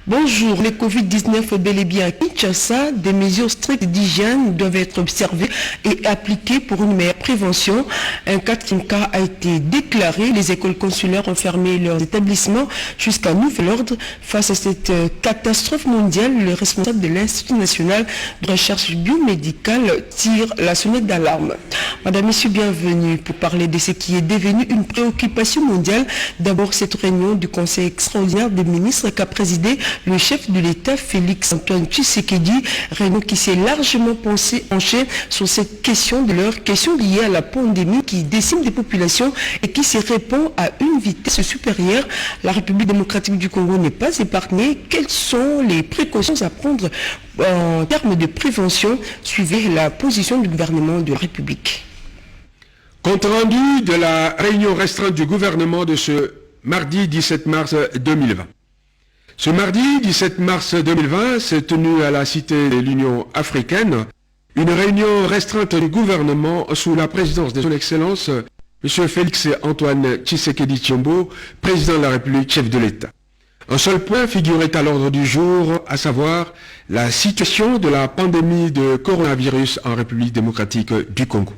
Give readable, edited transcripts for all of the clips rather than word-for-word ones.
Bonjour, le Covid-19 est bel et bien à Kinshasa. Des mesures strictes d'hygiène doivent être observées et appliquées pour une meilleure prévention. Un quatrième cas a été déclaré. Les écoles consulaires ont fermé leurs établissements jusqu'à nouvel ordre. Face à cette catastrophe mondiale, le responsable de l'Institut national de recherche biomédicale tire la sonnette d'alarme. Madame, Messieurs, bienvenue pour parler de ce qui est devenu une préoccupation mondiale. D'abord, cette réunion du Conseil extraordinaire des ministres qu'a présidé le chef de l'État, Félix Antoine Tshisekedi, réunion qui s'est largement penchée sur cette question de leur question liée à la pandémie qui décime des populations et qui se répand à une vitesse supérieure. La République démocratique du Congo n'est pas épargnée. Quelles sont les précautions à prendre en termes de prévention? Suivez la position du gouvernement de la République. Compte rendu de la réunion restreinte du gouvernement de ce mardi 17 mars 2020. Ce mardi 17 mars 2020 s'est tenue à la Cité de l'Union africaine une réunion restreinte du gouvernement sous la présidence de son Excellence M. Félix Antoine Tshisekedi Tshilombo, président de la République, chef de l'État. Un seul point figurait à l'ordre du jour, à savoir la situation de la pandémie de coronavirus en République démocratique du Congo.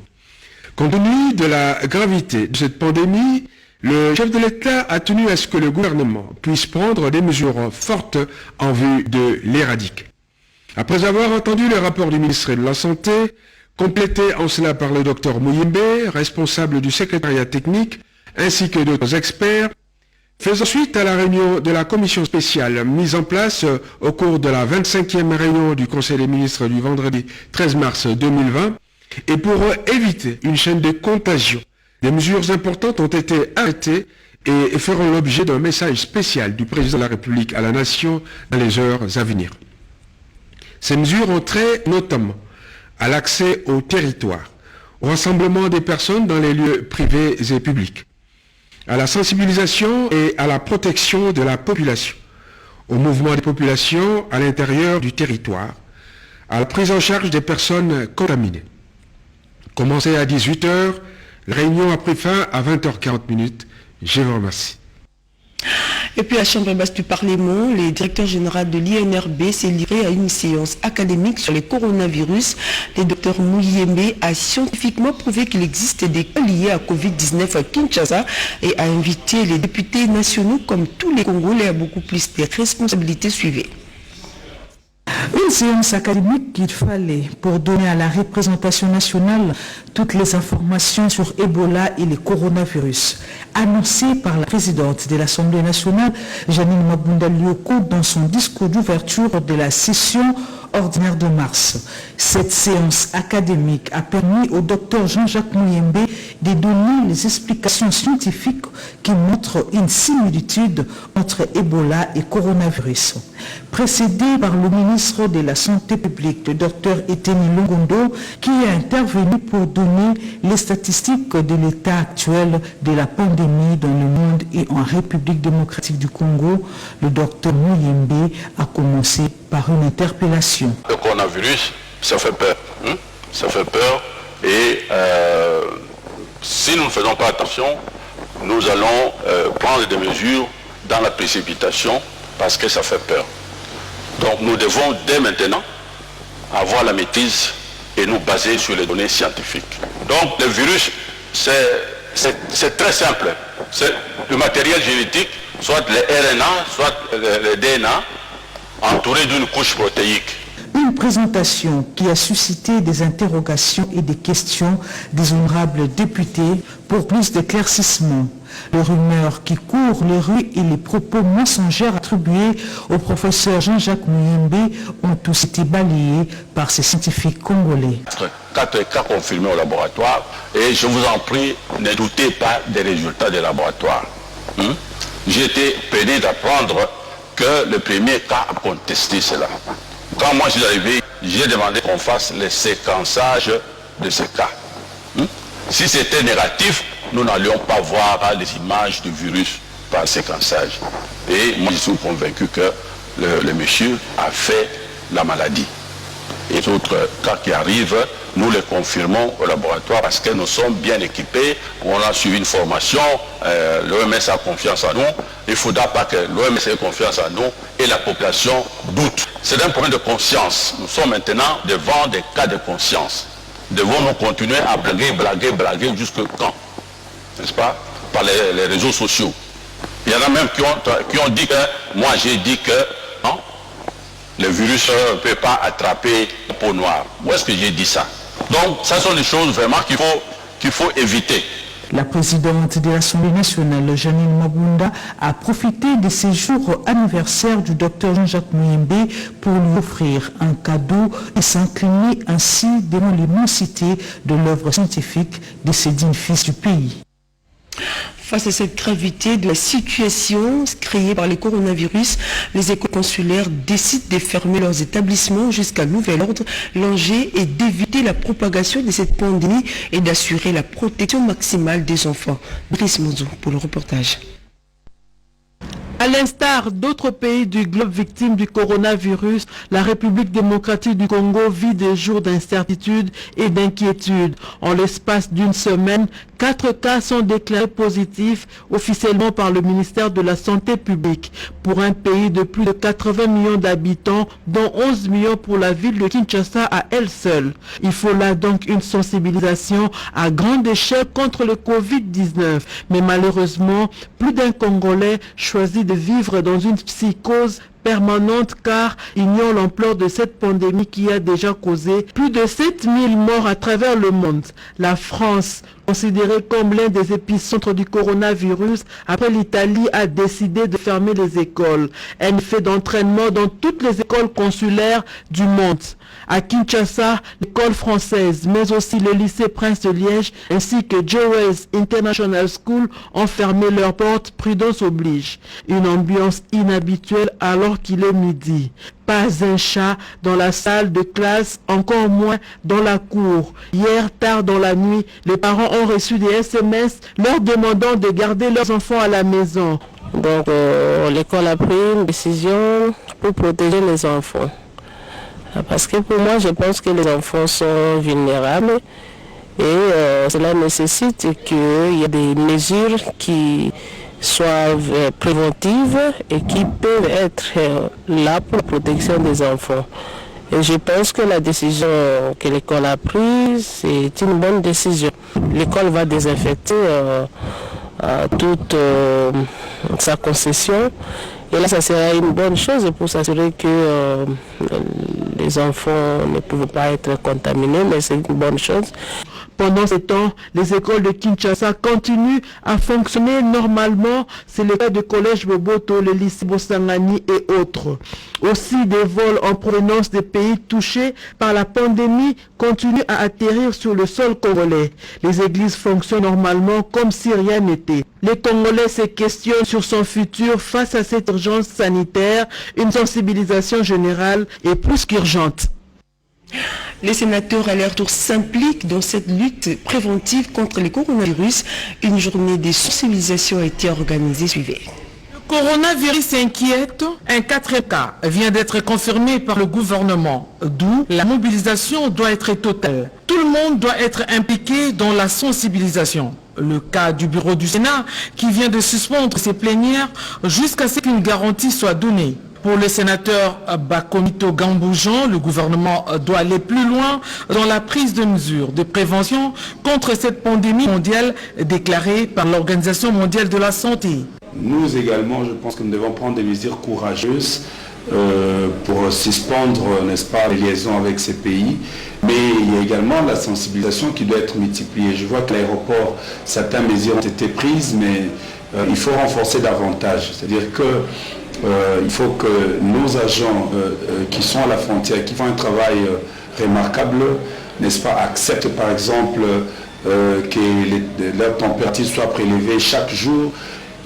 Compte tenu de la gravité de cette pandémie, le chef de l'État a tenu à ce que le gouvernement puisse prendre des mesures fortes en vue de l'éradiquer. Après avoir entendu le rapport du ministre de la Santé, complété en cela par le docteur Mouyembe, responsable du secrétariat technique, ainsi que d'autres experts, faisant suite à la réunion de la commission spéciale mise en place au cours de la 25e réunion du Conseil des ministres du vendredi 13 mars 2020, et pour éviter une chaîne de contagion, des mesures importantes ont été arrêtées et feront l'objet d'un message spécial du président de la République à la nation dans les heures à venir. Ces mesures ont trait notamment à l'accès au territoire, au rassemblement des personnes dans les lieux privés et publics, à la sensibilisation et à la protection de la population, au mouvement des populations à l'intérieur du territoire, à la prise en charge des personnes contaminées. Commencé à 18h, la réunion a pris fin à 20h40. Je vous remercie. Et puis à la Chambre basse du Parlement, le directeur général de l'INRB s'est livré à une séance académique sur les coronavirus. Le docteur Mouyembe a scientifiquement prouvé qu'il existe des cas liés à Covid-19 à Kinshasa et a invité les députés nationaux comme tous les Congolais à beaucoup plus de responsabilités. Suivies. Une séance académique qu'il fallait pour donner à la représentation nationale toutes les informations sur Ebola et le coronavirus, annoncée par la présidente de l'Assemblée nationale, Janine Mabunda Lioko, dans son discours d'ouverture de la session ordinaire de mars. Cette séance académique a permis au docteur Jean-Jacques Mouyembe de donner les explications scientifiques qui montrent une similitude entre Ebola et coronavirus. Précédé par le ministre de la Santé publique, le docteur Eteni Longondo, qui est intervenu pour donner les statistiques de l'état actuel de la pandémie dans le monde et en République démocratique du Congo, le docteur Mouyembe a commencé par une interpellation. Le coronavirus, ça fait peur. Ça fait peur et si nous ne faisons pas attention, nous allons prendre des mesures dans la précipitation parce que ça fait peur. Donc nous devons dès maintenant avoir la maîtrise et nous baser sur les données scientifiques. Donc le virus, c'est très simple. C'est le matériel génétique, soit le RNA, soit le DNA, entouré d'une couche protéique. Une présentation qui a suscité des interrogations et des questions des honorables députés pour plus d'éclaircissements. Les rumeurs qui courent les rues et les propos mensongers attribués au professeur Jean-Jacques Mouyembe ont tous été balayés par ces scientifiques congolais. 4 cas confirmés au laboratoire et je vous en prie, ne doutez pas des résultats des laboratoires. J'ai été peiné d'apprendre que le premier cas a contesté cela. Quand moi je suis arrivé, j'ai demandé qu'on fasse le séquençage de ce cas. Si c'était négatif, nous n'allions pas voir les images du virus par séquençage. Et moi je suis convaincu que le monsieur a fait la maladie. et autres cas qui arrivent, nous les confirmons au laboratoire parce que nous sommes bien équipés, on a suivi une formation, l'OMS a confiance en nous, il ne faudra pas que l'OMS ait confiance en nous et la population doute. C'est un problème de conscience. Nous sommes maintenant devant des cas de conscience. Devons-nous continuer à blaguer jusqu'à quand? N'est-ce pas? Par les réseaux sociaux. Il y en a même qui ont dit que, moi j'ai dit que, non, le virus ne peut pas attraper la peau noire. Où est-ce que j'ai dit ça? Donc, ça sont des choses vraiment qu'il faut éviter. La présidente de l'Assemblée nationale, Janine Mabunda, a profité de ces jours anniversaires du docteur Jean-Jacques Muyembe pour lui offrir un cadeau et s'incliner ainsi devant l'immensité de l'œuvre scientifique de ces dignes fils du pays. Face à cette gravité de la situation créée par le coronavirus, les écoles consulaires décident de fermer leurs établissements jusqu'à nouvel ordre. L'enjeu est d'éviter la propagation de cette pandémie et d'assurer la protection maximale des enfants. Brice Mouzou pour le reportage. À l'instar d'autres pays du globe victimes du coronavirus, la République démocratique du Congo vit des jours d'incertitude et d'inquiétude. En l'espace d'une semaine, 4 cas sont déclarés positifs officiellement par le ministère de la Santé publique. Pour un pays de plus de 80 millions d'habitants, dont 11 millions pour la ville de Kinshasa à elle seule. Il faut là donc une sensibilisation à grande échelle contre le Covid-19. Mais malheureusement, plus d'un Congolais choisit de vivre dans une psychose permanente car ignore l'ampleur de cette pandémie qui a déjà causé plus de 7000 morts à travers le monde. La France, considérée comme l'un des épicentres du coronavirus, après l'Italie a décidé de fermer les écoles. Un effet d'entraînement dans toutes les écoles consulaires du monde. À Kinshasa, l'école française, mais aussi le lycée Prince de Liège ainsi que Jewel's International School ont fermé leurs portes, prudence oblige. Une ambiance inhabituelle alors qu'il est midi. Pas un chat dans la salle de classe, encore moins dans la cour. Hier, tard dans la nuit, les parents ont reçu des SMS leur demandant de garder leurs enfants à la maison. Donc, l'école a pris une décision pour protéger les enfants. Parce que pour moi, je pense que les enfants sont vulnérables et cela nécessite qu'il y ait des mesures qui soient préventives et qui peuvent être là pour la protection des enfants. Et je pense que la décision que l'école a prise, c'est une bonne décision. L'école va désinfecter toute sa concession. Et là, ça sera une bonne chose pour s'assurer que les enfants ne peuvent pas être contaminés, mais c'est une bonne chose. Pendant ce temps, les écoles de Kinshasa continuent à fonctionner normalement. C'est le cas du collège Boboto, le lycée Bosangani et autres. Aussi, des vols en provenance des pays touchés par la pandémie continuent à atterrir sur le sol congolais. Les églises fonctionnent normalement comme si rien n'était. Les Congolais se questionnent sur son futur face à cette urgence sanitaire. Une sensibilisation générale est plus qu'urgente. Les sénateurs à leur tour s'impliquent dans cette lutte préventive contre le coronavirus. Une journée de sensibilisation a été organisée. Suivez. Le coronavirus inquiète. Un 4e cas vient d'être confirmé par le gouvernement, d'où la mobilisation doit être totale. Tout le monde doit être impliqué dans la sensibilisation. Le cas du bureau du Sénat qui vient de suspendre ses plénières jusqu'à ce qu'une garantie soit donnée. Pour le sénateur Bakomito Gamboujan, le gouvernement doit aller plus loin dans la prise de mesures de prévention contre cette pandémie mondiale déclarée par l'Organisation mondiale de la santé. Nous également, je pense que nous devons prendre des mesures courageuses pour suspendre, n'est-ce pas, les liaisons avec ces pays. Mais il y a également la sensibilisation qui doit être multipliée. Je vois que l'aéroport, certaines mesures ont été prises, mais il faut renforcer davantage. C'est-à-dire que il faut que nos agents qui sont à la frontière, qui font un travail remarquable, n'est-ce pas, acceptent par exemple que leur température soit prélevée chaque jour.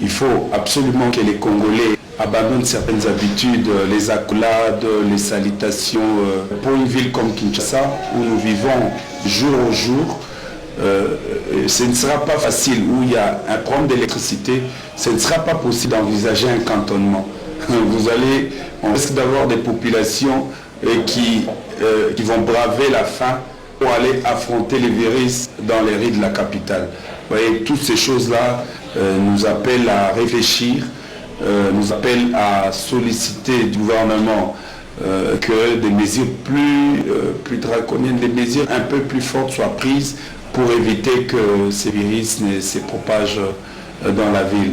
Il faut absolument que les Congolais abandonnent certaines habitudes, les accolades, les salutations. Pour une ville comme Kinshasa, où nous vivons jour au jour, ce ne sera pas facile, où il y a un problème d'électricité, ce ne sera pas possible d'envisager un cantonnement. On risque d'avoir des populations et qui vont braver la faim pour aller affronter les virus dans les rues de la capitale. Vous voyez, toutes ces choses-là nous appellent à réfléchir, nous appellent à solliciter du gouvernement que des mesures plus draconiennes, des mesures un peu plus fortes soient prises pour éviter que ces virus ne se propagent dans la ville.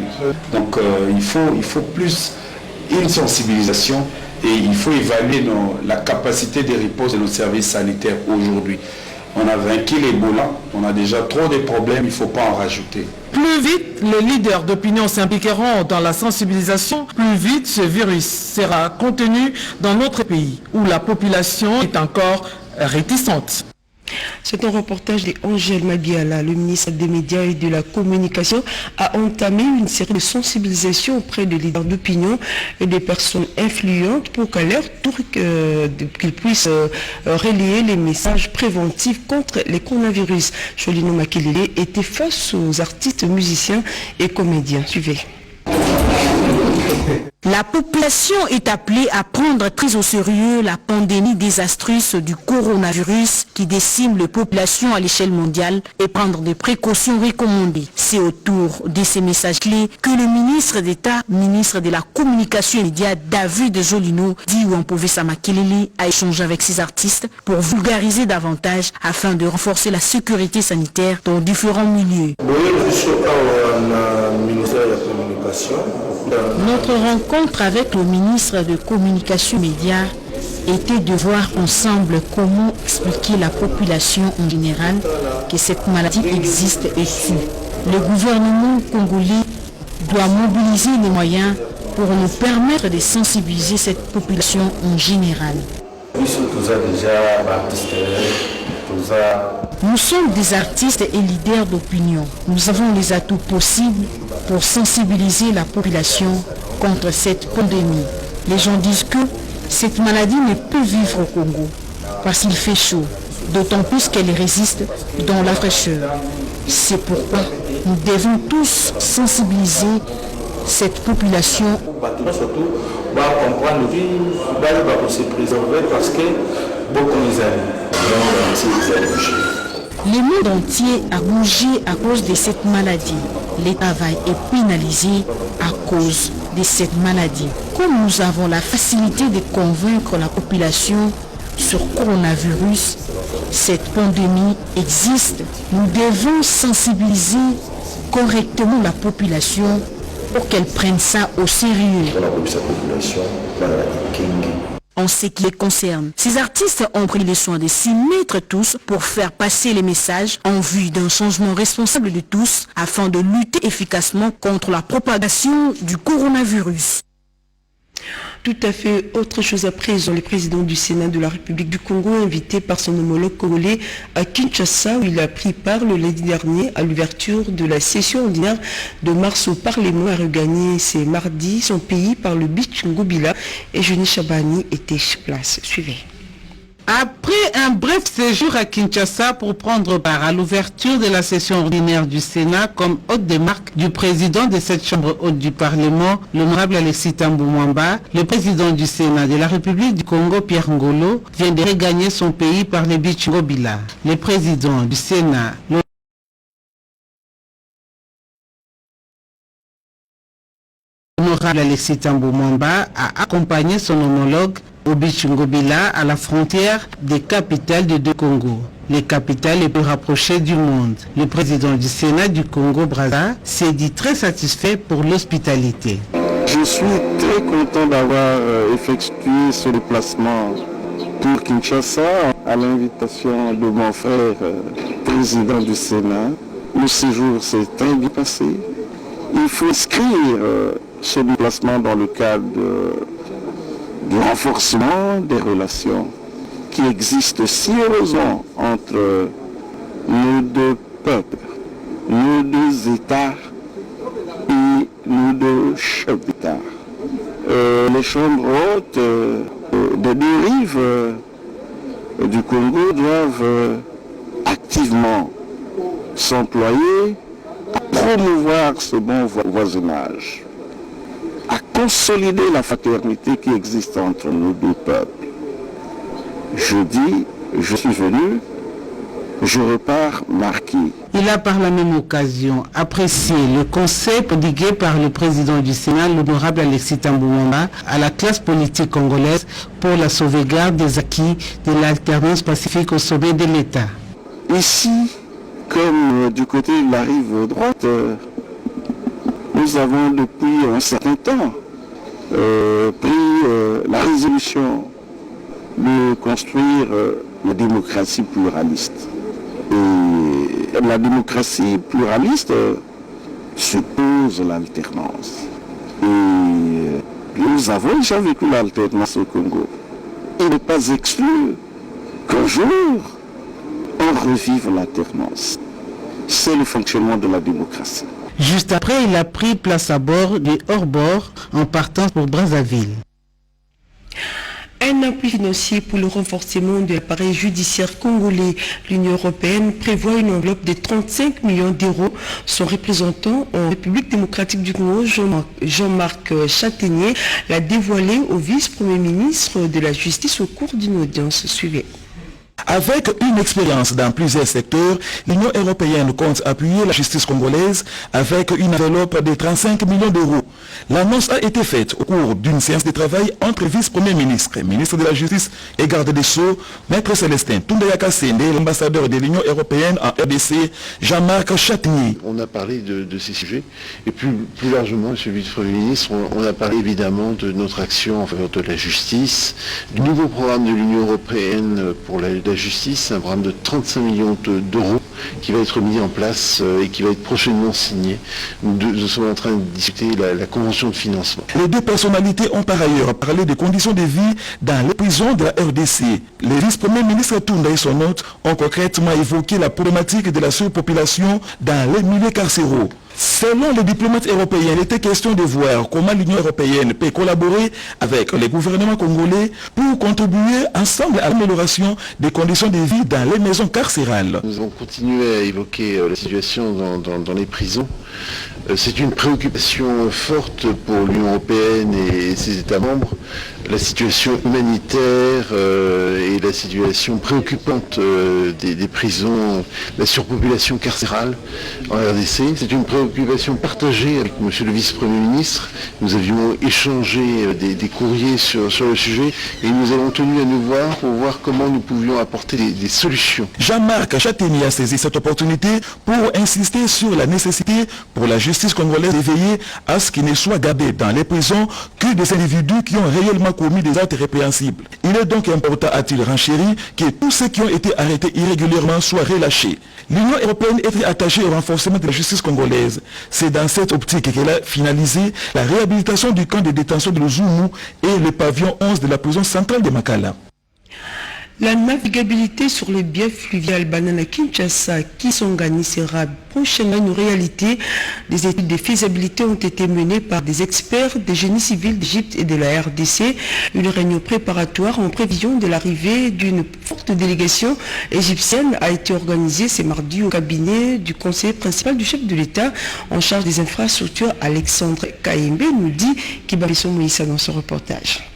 Donc il faut plus une sensibilisation et il faut évaluer la capacité de riposte de nos services sanitaires aujourd'hui. On a vaincu l'Ebola, on a déjà trop de problèmes, il ne faut pas en rajouter. Plus vite les leaders d'opinion s'impliqueront dans la sensibilisation, plus vite ce virus sera contenu dans notre pays où la population est encore réticente. C'est un reportage d'Angèle Mabiala. Le ministre des Médias et de la Communication a entamé une série de sensibilisations auprès des leaders d'opinion et des personnes influentes pour qu'à leur tour qu'ils puissent relayer les messages préventifs contre les coronavirus. Cholino Makelele était face aux artistes, musiciens et comédiens. Suivez. La population est appelée à prendre très au sérieux la pandémie désastreuse du coronavirus qui décime les populations à l'échelle mondiale et prendre des précautions recommandées. C'est autour de ces messages clés que le ministre d'État, ministre de la Communication et Médias, David Jolino, dit Wampovesa Makelele, a échangé avec ces artistes pour vulgariser davantage afin de renforcer la sécurité sanitaire dans différents milieux. Notre rencontre avec le ministre de Communication et Médias était de voir ensemble comment expliquer à la population en général que cette maladie existe et tue. Le gouvernement congolais doit mobiliser les moyens pour nous permettre de sensibiliser cette population en général. Nous sommes des artistes et leaders d'opinion. Nous avons les atouts possibles pour sensibiliser la population contre cette pandémie. Les gens disent que cette maladie ne peut vivre au Congo parce qu'il fait chaud, d'autant plus qu'elle résiste dans la fraîcheur. C'est pourquoi nous devons tous sensibiliser cette population. Le monde entier a bougé à cause de cette maladie. Le travail est pénalisé à cause de cette maladie. Comme nous avons la facilité de convaincre la population sur le coronavirus, cette pandémie existe, nous devons sensibiliser correctement la population pour qu'elle prenne ça au sérieux. En ce qui les concerne, ces artistes ont pris le soin de s'y mettre tous pour faire passer les messages en vue d'un changement responsable de tous afin de lutter efficacement contre la propagation du coronavirus. Tout à fait autre chose à présent. Le président du Sénat de la République du Congo, invité par son homologue congolais à Kinshasa, où il a pris part le lundi dernier à l'ouverture de la session ordinaire de mars au Parlement, a regagné ce mardi son pays par le beach Ngobila et Jeuni Chabani était sur place. Suivez. Après un bref séjour à Kinshasa pour prendre part à l'ouverture de la session ordinaire du Sénat comme hôte de marque du président de cette chambre haute du Parlement, l'honorable Alexis Tambou Mwamba, le président du Sénat de la République du Congo, Pierre Ngolo, vient de regagner son pays par le beach Ngobila. Le président du Sénat, l'honorable Alexis Tambou Mwamba, a accompagné son homologue au beach Ngobila à la frontière des capitales des deux Congos, les capitales les plus rapprochées du monde. Le président du Sénat du Congo-Brazza s'est dit très satisfait pour l'hospitalité. Je suis très content d'avoir effectué ce déplacement pour Kinshasa à l'invitation de mon frère président du Sénat. Le séjour s'est très bien passé. Il faut inscrire ce déplacement dans le cadre du renforcement des relations qui existent si heureusement entre nos deux peuples, nos deux États et nos deux chefs d'État. Les chambres hautes des deux rives du Congo doivent activement s'employer à promouvoir ce bon voisinage, à consolider la fraternité qui existe entre nos deux peuples. je dis, je suis venu, je repars marqué. Il a par la même occasion apprécié le conseil prodigué par le président du Sénat, l'honorable Alexis Thambou Mwamba, à la classe politique congolaise pour la sauvegarde des acquis de l'alternance pacifique au sommet de l'État. Ici, comme du côté de la rive droite, nous avons depuis un certain temps pris la résolution de construire la démocratie pluraliste. Et la démocratie pluraliste suppose l'alternance. Et nous avons déjà vécu l'alternance au Congo. Il n'est pas exclu qu'un jour, on revive l'alternance. C'est le fonctionnement de la démocratie. Juste après, il a pris place à bord du hors-bord en partant pour Brazzaville. Un appui financier pour le renforcement de l'appareil judiciaire congolais. L'Union européenne prévoit une enveloppe de 35 millions d'euros. Son représentant en République démocratique du Congo, Jean-Marc Châtaignier, l'a dévoilé au vice-premier ministre de la Justice au cours d'une audience. Suivez. Avec une expérience dans plusieurs secteurs, l'Union européenne compte appuyer la justice congolaise avec une enveloppe de 35 millions d'euros. L'annonce a été faite au cours d'une séance de travail entre vice-premier ministre, ministre de la Justice et garde des Sceaux, maître Célestin Toundaya Kassende, l'ambassadeur de l'Union européenne en RDC, Jean-Marc Châtaignier. On a parlé de ces sujets et plus largement, monsieur le vice-premier ministre, on a parlé évidemment de notre action en faveur de la justice, du nouveau programme de l'Union européenne pour la justice, un programme de 35 millions d'euros qui va être mis en place et qui va être prochainement signé. Nous sommes en train de discuter la convention de financement. Les deux personnalités ont par ailleurs parlé des conditions de vie dans les prisons de la RDC. Les vice-premiers ministres Tounda et son hôte ont concrètement évoqué la problématique de la surpopulation dans les milieux carcéraux. Selon les diplomates européens, il était question de voir comment l'Union européenne peut collaborer avec les gouvernements congolais pour contribuer ensemble à l'amélioration des conditions de vie dans les maisons carcérales. Nous avons continué à évoquer la situation dans les prisons. C'est une préoccupation forte pour l'Union européenne et ses États membres. La situation humanitaire et la situation préoccupante des prisons, la surpopulation carcérale en RDC. C'est une préoccupation partagée avec monsieur le vice-premier ministre. Nous avions échangé des courriers sur le sujet et nous avons tenu à nous voir pour voir comment nous pouvions apporter des solutions. Jean-Marc Châtaignier a saisi cette opportunité pour insister sur la nécessité pour la justice congolaise de veiller à ce qu'il ne soit gardé dans les prisons que des individus qui ont réellement commis des actes répréhensibles. Il est donc important, a-t-il renchéri, que tous ceux qui ont été arrêtés irrégulièrement soient relâchés. L'Union européenne est attachée au renforcement de la justice congolaise. C'est dans cette optique qu'elle a finalisé la réhabilitation du camp de détention de l'Ozoumou et le pavillon 11 de la prison centrale de Makala. La navigabilité sur les biais fluviales Banana-Kinshasa, Kisangani sera prochainement une réalité. Des études de faisabilité ont été menées par des experts des génies civils d'Égypte et de la RDC. Une réunion préparatoire en prévision de l'arrivée d'une forte délégation égyptienne a été organisée ce mardi au cabinet du conseiller principal du chef de l'État en charge des infrastructures, Alexandre Kayembe, nous dit Kibabiso Moïsa dans ce reportage.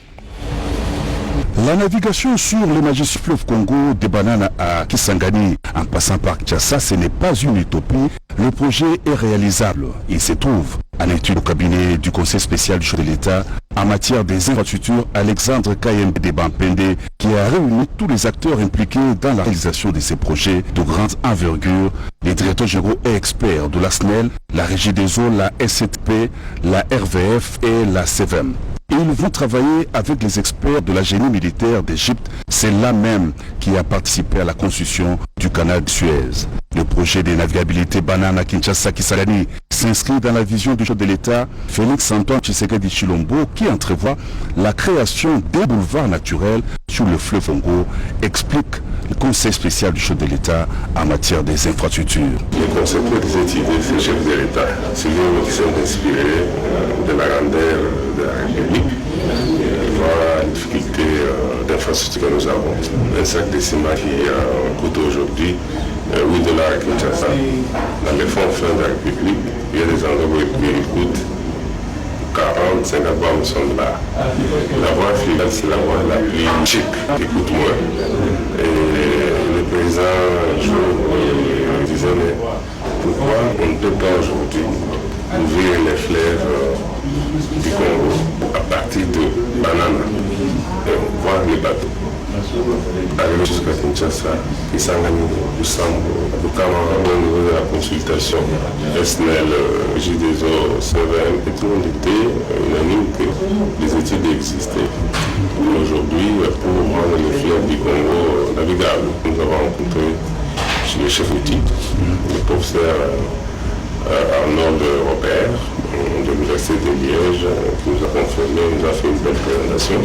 La navigation sur le majestueux fleuve Congo de Banana à Kisangani en passant par Kinshasa, ce n'est pas une utopie. Le projet est réalisable. Il se trouve en étude au cabinet du conseil spécial du chef de l'État en matière des infrastructures, Alexandre Kayembe de Bampende, qui a réuni tous les acteurs impliqués dans la réalisation de ces projets de grande envergure, les directeurs généraux et experts de la SNEL, la Régie des eaux, la SCTP, la RVF et la CVM. Ils vont travailler avec les experts de la génie militaire d'Égypte. C'est là même qui a participé à la construction du canal de Suez. Le projet de navigabilité Banana Kinshasa Kisangani s'inscrit dans la vision du chef de l'État, Félix Antoine Tshisekedi Tshilombo, qui entrevoit la création d'un boulevard naturel sur le fleuve Congo, explique le conseil spécial du chef de l'État en matière des infrastructures. Les concepteurs de cette idée, c'est le chef de l'État. C'est lui qui s'est inspiré de la grandeur de la République. Voilà la difficulté d'infrastructure que nous avons. Un sac de ciment qui coûte aujourd'hui $8 à Kinshasa. Dans les fonds fins de la République, il y a des endroits où il coûte 40, 50 voix me semble là. La voix finale, c'est la voix la plus chic, écoute moi. Et le président disait, mais pourquoi on ne peut pas aujourd'hui ouvrir les fleuves du Congo à partir de Banana et voir les bateaux arriver jusqu'à Kinshasa, Kisangani, Busambo, Bukama, au niveau de la consultation, SNEL, J2O, CVM, et tout le monde était unanime que les études existaient. Aujourd'hui, pour rendre les fleuves du Congo navigables, nous avons rencontré le chef d'étude, le professeur Arnaud Robert, de l'Université de Liège, qui nous a confirmé, nous a fait une belle présentation.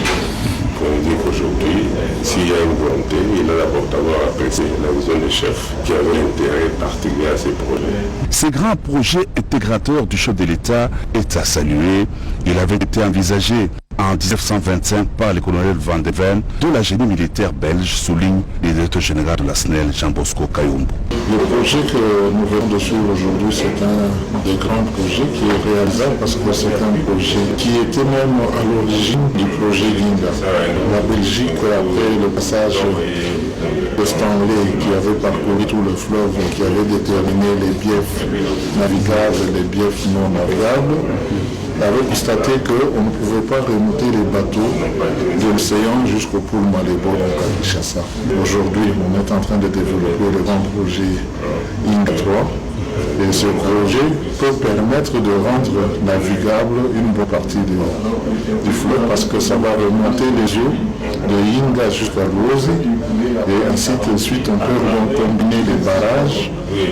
On dit qu'aujourd'hui, s'il y a une volonté, il a d'abord d'avoir apprécié la vision des chefs qui avait un intérêt particulier à ces projets. Ces grands projets intégrateurs du chef de l'État est à saluer. Il avait été envisagé en 1925 par le colonel Van de Ven de la génie militaire belge, souligne le directeur général de la SNEL, Jean Bosco Kayombo. Le projet que nous venons de suivre aujourd'hui, c'est un des grands projets qui est réalisable parce que c'est un projet qui était même à l'origine du projet Linga. La Belgique, après le passage de Stanley qui avait parcouru tout le fleuve, qui avait déterminé les biefs navigables et les biefs non navigables, avait constaté qu'on ne pouvait pas remonter les bateaux de l'océan jusqu'au pôle Malébo, donc à Kinshasa. Aujourd'hui, on est en train de développer le grand projet INGA 3. Et ce projet peut permettre de rendre navigable une bonne partie du fleuve parce que ça va remonter les eaux de Inga jusqu'à Luozi et ainsi de suite on peut combiner les barrages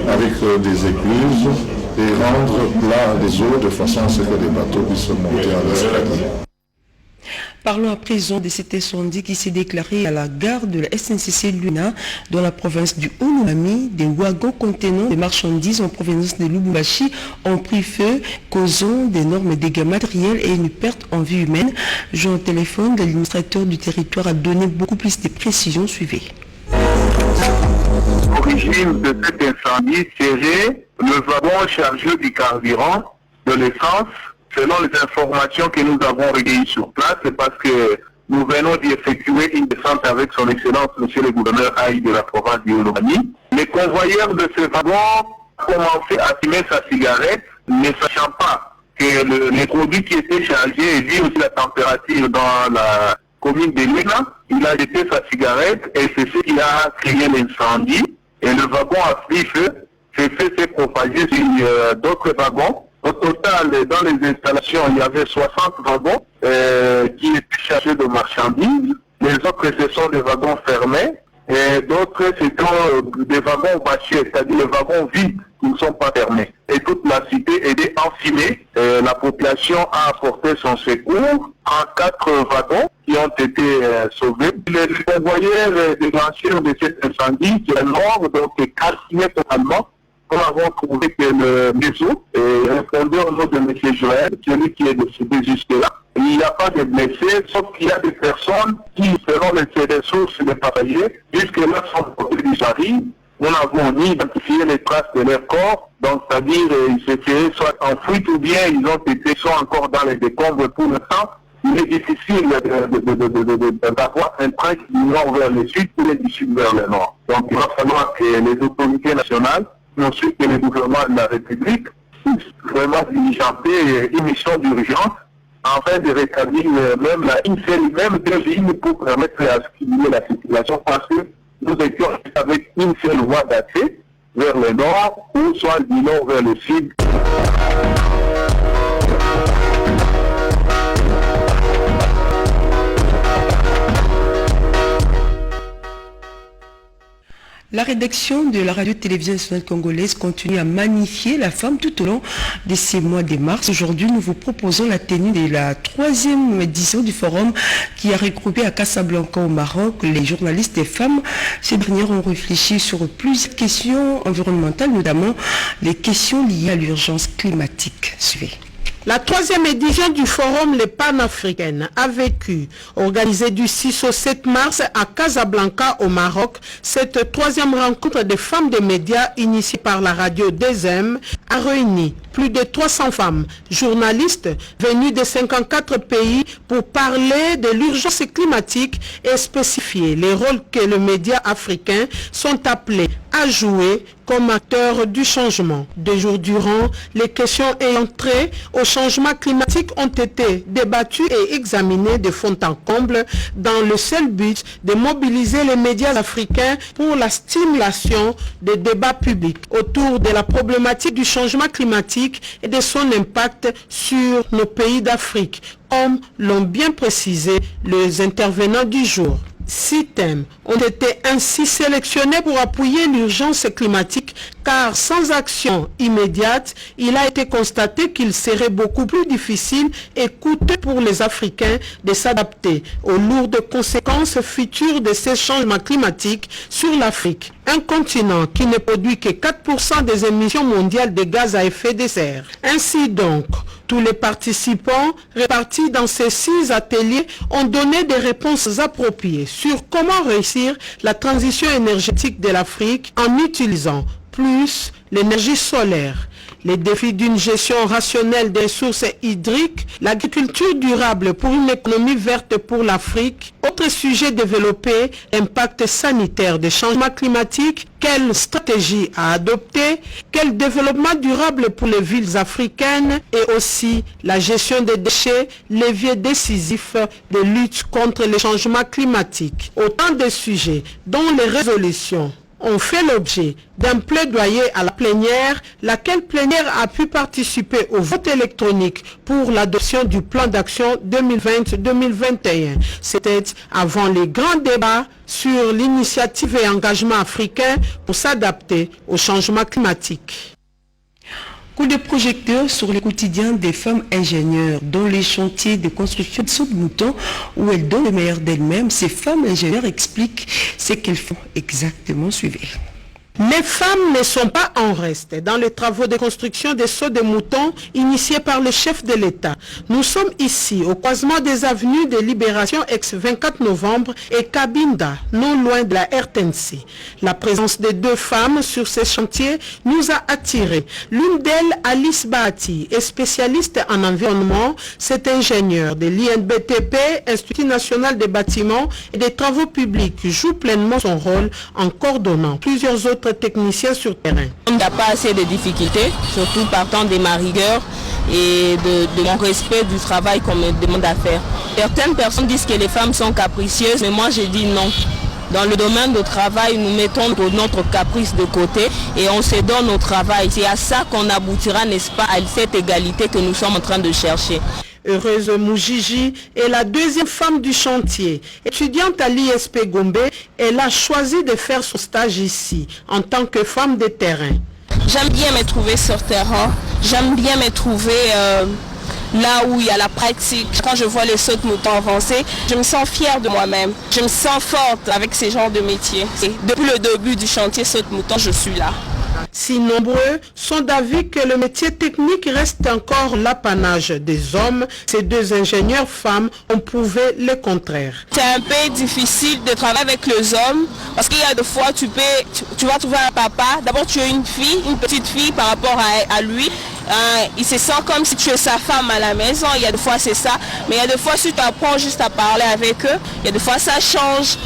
avec des écluses et rendre plat les eaux de façon à ce que les bateaux puissent monter en escalier. Parlons à présent de cet incendie qui s'est déclaré à la gare de la SNCC Luna dans la province du Haut-Lumami. Des wagons contenant des marchandises en provenance de Lubumbashi ont pris feu, causant d'énormes dégâts matériels et une perte en vie humaine. Jean téléphone, l'administrateur du territoire a donné beaucoup plus de précisions. Suivez. L'origine de cet incendie serait le wagon chargé du carburant, de l'essence. Selon les informations que nous avons recueillies sur place, c'est parce que nous venons d'y effectuer une descente avec son excellence, monsieur le gouverneur Aïe de la province du Haut-Lumami. Les convoyeurs de ce wagon ont commencé à fumer sa cigarette, ne sachant pas que les produits qui étaient chargés, et vu aussi la température dans la commune de Luna, il a jeté sa cigarette et c'est ce qui a créé l'incendie. Et le wagon a pris feu, ce feu s'est propagé sur d'autres wagons. Au total, dans les installations, il y avait 60 wagons qui étaient chargés de marchandises. Les autres, ce sont des wagons fermés. Et d'autres, ce sont des wagons bâchés, c'est-à-dire des wagons vides qui ne sont pas fermés. Et toute la cité était enfumée. La population a apporté son secours en 4 wagons qui ont été sauvés. Les convoyeurs déclencheurs de cet incendie, qui est mort, donc calciné totalement. Nous avons trouvé que le réseau répondait au nom de M. Joël, celui qui est décédé jusque-là. Il n'y a pas de blessés, sauf qu'il y a des personnes qui, selon les ressources des passagiers, jusque-là sont portés du Jarry. Nous n'avons ni identifié les traces de leur corps, donc c'est-à-dire ils s'étaient soit en fuite ou bien ils ont été soit encore dans les décombres pour l'instant. Il est difficile d'avoir un train du nord vers le sud ou du sud vers le nord. Donc il va falloir que les autorités nationales, ensuite que le gouvernement de la République puisse vraiment diligenter une mission d'urgence afin de rétablir même 2 lignes pour permettre à stimuler la circulation parce que nous étions avec une seule voie d'accès vers le nord ou soit du nord vers le sud. La rédaction de la radio-télévision nationale congolaise continue à magnifier la femme tout au long de ces mois de mars. Aujourd'hui, nous vous proposons la tenue de la 3e édition du forum qui a regroupé à Casablanca au Maroc les journalistes et femmes. Ces dernières ont réfléchi sur plusieurs questions environnementales, notamment les questions liées à l'urgence climatique. Suivez. La 3e édition du Forum Les Panafricaines a vécu. Organisée du 6 au 7 mars à Casablanca au Maroc, cette 3e rencontre des femmes des médias initiée par la radio DZM a réuni plus de 300 femmes, journalistes venus de 54 pays pour parler de l'urgence climatique et spécifier les rôles que les médias africains sont appelés à jouer comme acteurs du changement. 2 jours durant, les questions ayant trait au changement climatique ont été débattues et examinées de fond en comble dans le seul but de mobiliser les médias africains pour la stimulation des débats publics autour de la problématique du changement climatique et de son impact sur nos pays d'Afrique, comme l'ont bien précisé les intervenants du jour. 6 thèmes ont été ainsi sélectionnés pour appuyer l'urgence climatique car sans action immédiate, il a été constaté qu'il serait beaucoup plus difficile et coûteux pour les Africains de s'adapter aux lourdes conséquences futures de ces changements climatiques sur l'Afrique, un continent qui ne produit que 4% des émissions mondiales de gaz à effet de serre. Ainsi donc, tous les participants répartis dans ces 6 ateliers ont donné des réponses appropriées sur comment réussir la transition énergétique de l'Afrique en utilisant plus l'énergie solaire, les défis d'une gestion rationnelle des ressources hydriques, l'agriculture durable pour une économie verte pour l'Afrique. Autre sujet développé, l'impact sanitaire des changements climatiques, quelle stratégie à adopter, quel développement durable pour les villes africaines et aussi la gestion des déchets, levier décisif de lutte contre les changements climatiques. Autant de sujets dont les résolutions ont fait l'objet d'un plaidoyer à la plénière, laquelle plénière a pu participer au vote électronique pour l'adoption du plan d'action 2020-2021. C'était avant les grands débats sur l'initiative et engagement africain pour s'adapter au changement climatique. Coup de projecteur sur le quotidien des femmes ingénieures dans les chantiers de construction de saut-de-mouton où elles donnent le meilleur d'elles-mêmes. Ces femmes ingénieures expliquent ce qu'elles font exactement. Suivez. Les femmes ne sont pas en reste dans les travaux de construction des sauts de moutons initiés par le chef de l'État. Nous sommes ici au croisement des avenues de Libération ex-24 novembre et Cabinda, non loin de la RTNC. La présence de 2 femmes sur ces chantiers nous a attirés. L'une d'elles, Alice Bahati, est spécialiste en environnement. Cette ingénieure de l'INBTP, Institut national des bâtiments et des travaux publics, joue pleinement son rôle en coordonnant plusieurs autres techniciens sur terrain. Il n'y a pas assez de difficultés, surtout partant de ma rigueur et de mon respect du travail qu'on me demande à faire. Certaines personnes disent que les femmes sont capricieuses, mais moi je dis non. Dans le domaine du travail, nous mettons notre caprice de côté et on se donne au travail. C'est à ça qu'on aboutira, n'est-ce pas, à cette égalité que nous sommes en train de chercher. Heureuse Moujiji est la 2e femme du chantier. Étudiante à l'ISP Gombe, elle a choisi de faire son stage ici en tant que femme de terrain. J'aime bien me trouver sur terrain, j'aime bien me trouver là où il y a la pratique. Quand je vois les sauts de moutons avancer, je me sens fière de moi-même. Je me sens forte avec ces genres de métiers. Et depuis le début du chantier saut de moutons, je suis là. Si nombreux sont d'avis que le métier technique reste encore l'apanage des hommes, ces 2 ingénieurs femmes ont prouvé le contraire. C'est un peu difficile de travailler avec les hommes parce qu'il y a des fois tu vas trouver un papa, d'abord tu as une fille, une petite fille par rapport à lui. Il se sent comme si tu es sa femme à la maison, il y a des fois c'est ça, mais il y a des fois si tu apprends juste à parler avec eux, il y a des fois ça change,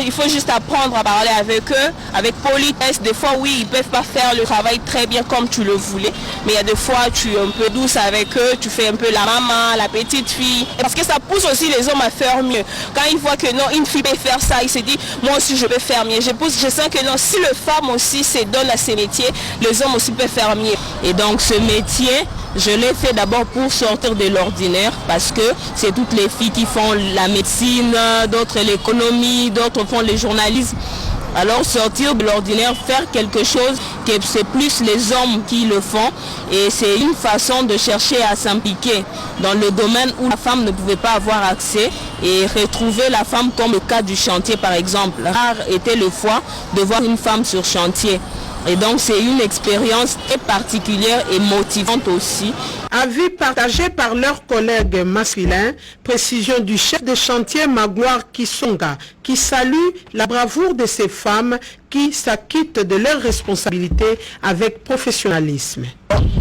il faut juste apprendre à parler avec eux, avec politesse. Des fois oui, ils ne peuvent pas faire le travail très bien comme tu le voulais, mais il y a des fois tu es un peu douce avec eux, tu fais un peu la maman, la petite fille, parce que ça pousse aussi les hommes à faire mieux. Quand ils voient que non, une fille peut faire ça, ils se disent moi aussi je peux faire mieux. Je sens que non, si les femmes aussi se donnent à ces métiers, les hommes aussi peuvent faire mieux. Et donc ce métier, je l'ai fait d'abord pour sortir de l'ordinaire parce que c'est toutes les filles qui font la médecine, d'autres l'économie, d'autres font le journalisme. Alors sortir de l'ordinaire, faire quelque chose que c'est plus les hommes qui le font et c'est une façon de chercher à s'impliquer dans le domaine où la femme ne pouvait pas avoir accès et retrouver la femme comme le cas du chantier par exemple. Rare était le fois de voir une femme sur chantier. Et donc c'est une expérience très particulière et motivante aussi. Avis partagé par leurs collègues masculins, précision du chef de chantier Magloire Kisonga, qui salue la bravoure de ces femmes qui s'acquittent de leurs responsabilités avec professionnalisme.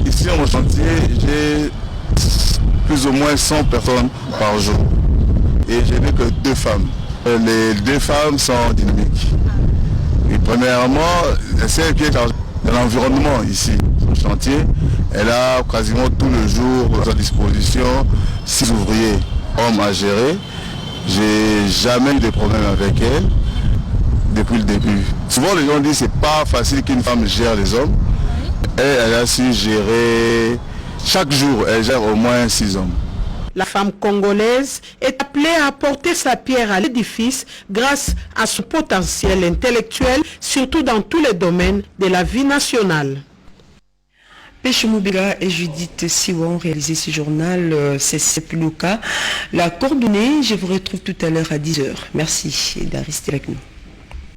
Ici au chantier, j'ai plus ou moins 100 personnes par jour et je n'ai que 2 femmes. Les 2 femmes sont dynamiques. Et premièrement, celle qui est dans l'environnement ici, au chantier, elle a quasiment tout le jour à sa disposition 6 ouvriers, hommes à gérer. J'ai jamais eu de problème avec elle depuis le début. Souvent les gens disent que c'est pas facile qu'une femme gère les hommes. Elle a su gérer, chaque jour elle gère au moins 6 hommes. La femme congolaise est appelée à apporter sa pierre à l'édifice grâce à son potentiel intellectuel, surtout dans tous les domaines de la vie nationale. Péché Moubira et Judith Siwa ont réalisé ce journal, c'est plus le cas. La coordonnée, je vous retrouve tout à l'heure à 10h. Merci de rester avec nous.